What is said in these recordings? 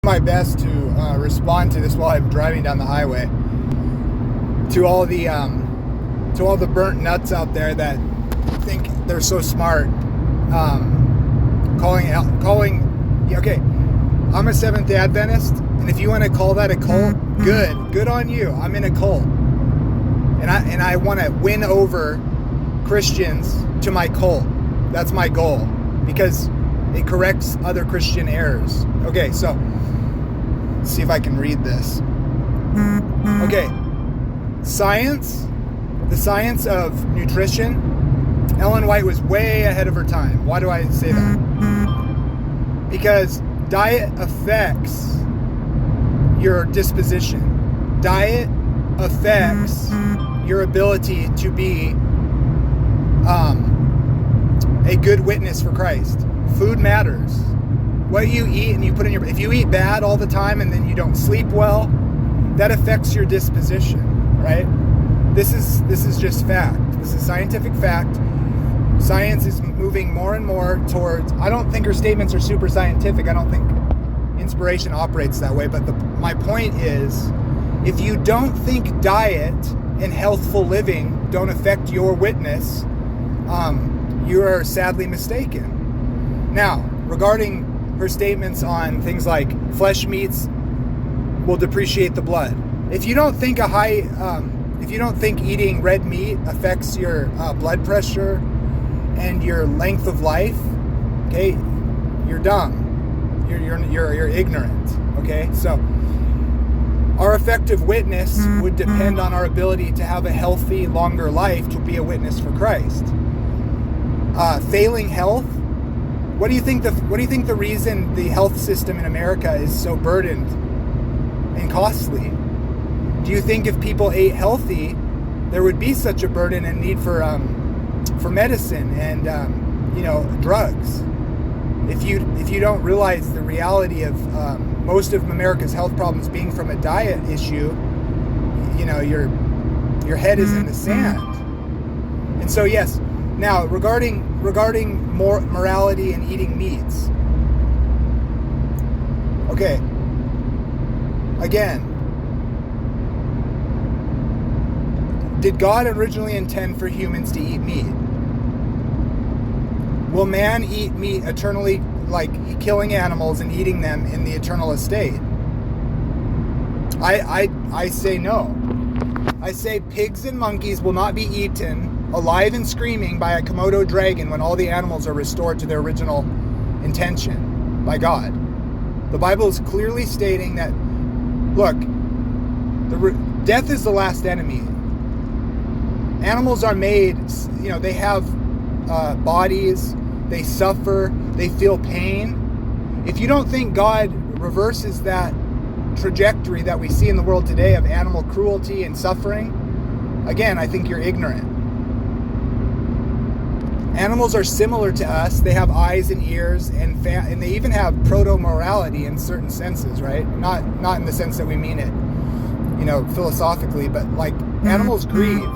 My best to respond to this while I'm driving down the highway. To all the burnt nuts out there that think they're so smart, okay, I'm a Seventh-day Adventist, and if you want to call that a cult, good on you. I'm in a cult, and I want to win over Christians to my cult. That's my goal, because it corrects other Christian errors. Okay, so let's see if I can read this. Okay, the science of nutrition. Ellen White was way ahead of her time. Why do I say that? Because diet affects your disposition. Diet affects your ability to be a good witness for Christ. Food matters. What you eat and you put in your... If you eat bad all the time and then you don't sleep well, that affects your disposition, right? This is just fact. This is scientific fact. Science is moving more and more towards... I don't think her statements are super scientific. I don't think inspiration operates that way. But my point is, if you don't think diet and healthful living don't affect your witness, you are sadly mistaken. Now, regarding her statements on things like flesh meats will depreciate the blood. If you don't think eating red meat affects your blood pressure and your length of life, okay, you're dumb. You're ignorant. Okay, so our effective witness would depend on our ability to have a healthy, longer life to be a witness for Christ. Failing health. What do you think the reason the health system in America is so burdened and costly? Do you think if people ate healthy, there would be such a burden and need for medicine and drugs? If you don't realize the reality of most of America's health problems being from a diet issue, your head is in the sand. And so yes. Now, regarding more morality and eating meats. Okay. Again, did God originally intend for humans to eat meat? Will man eat meat eternally, like killing animals and eating them in the eternal estate? I say no. I say pigs and monkeys will not be eaten alive and screaming by a Komodo dragon when all the animals are restored to their original intention by God. The Bible is clearly stating that, look, death is the last enemy. Animals are made, they have bodies, they suffer, they feel pain. If you don't think God reverses that trajectory that we see in the world today of animal cruelty and suffering, again, I think you're ignorant. Animals are similar to us. They have eyes and ears, and they even have proto-morality in certain senses, right? Not in the sense that we mean it, philosophically, but like animals grieve.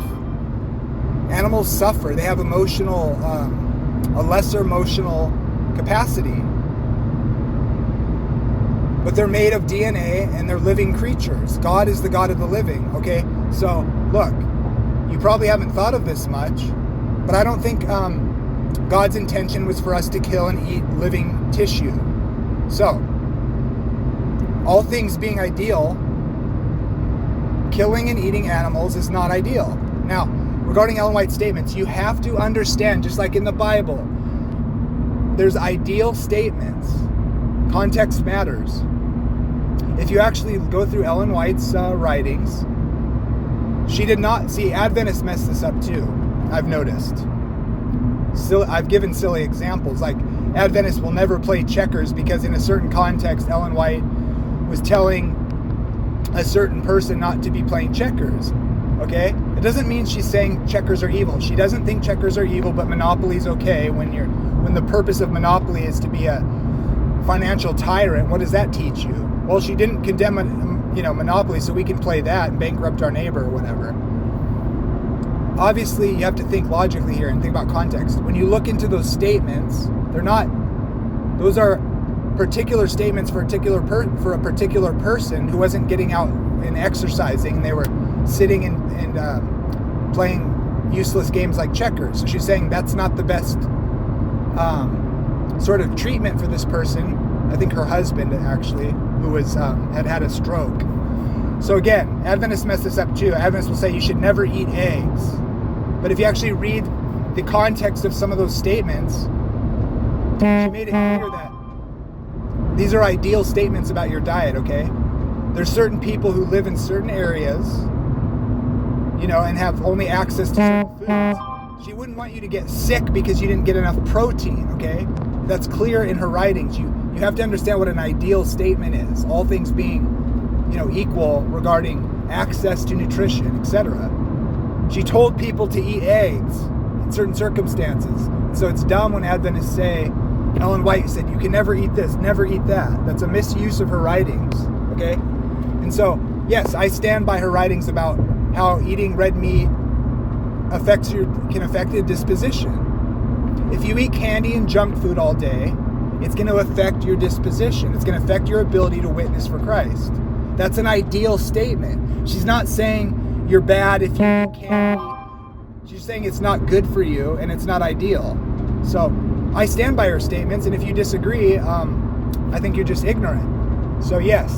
Animals suffer. They have a lesser emotional capacity. But they're made of DNA and they're living creatures. God is the God of the living, okay? So, look, you probably haven't thought of this much, but I don't think God's intention was for us to kill and eat living tissue. So, all things being ideal, killing and eating animals is not ideal. Now, regarding Ellen White's statements, you have to understand, just like in the Bible, there's ideal statements. Context matters. If you actually go through Ellen White's writings, she did not... See, Adventists mess this up too, I've noticed. I've given silly examples, like Adventists will never play checkers because in a certain context, Ellen White was telling a certain person not to be playing checkers. Okay? It doesn't mean she's saying checkers are evil. She doesn't think checkers are evil, but Monopoly's okay when the purpose of Monopoly is to be a financial tyrant. What does that teach you? Well, she didn't condemn Monopoly, so we can play that and bankrupt our neighbor or whatever. Obviously, you have to think logically here and think about context. When you look into those statements, those are particular statements for a particular person who wasn't getting out and exercising. They were sitting and playing useless games like checkers. So she's saying that's not the best sort of treatment for this person. I think her husband, actually, who was had a stroke. So again, Adventists mess this up too. Adventists will say you should never eat eggs. But if you actually read the context of some of those statements, she made it clear that these are ideal statements about your diet, okay? There's certain people who live in certain areas, and have only access to certain foods. She wouldn't want you to get sick because you didn't get enough protein, okay? That's clear in her writings. You have to understand what an ideal statement is, all things being, equal regarding access to nutrition, etc. She told people to eat eggs in certain circumstances. So it's dumb when Adventists say, Ellen White said, you can never eat this, never eat that. That's a misuse of her writings, okay? And so, yes, I stand by her writings about how eating red meat can affect your disposition. If you eat candy and junk food all day, it's going to affect your disposition. It's going to affect your ability to witness for Christ. That's an ideal statement. She's not saying you're bad if you eat candy. She's saying it's not good for you and it's not ideal. So I stand by her statements, and if you disagree, I think you're just ignorant. So yes,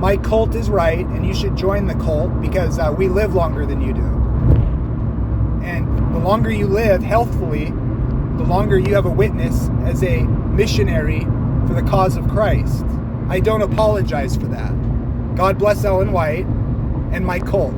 my cult is right, and you should join the cult because we live longer than you do. And the longer you live healthfully, the longer you have a witness as a missionary for the cause of Christ. I don't apologize for that. God bless Ellen White and my cult.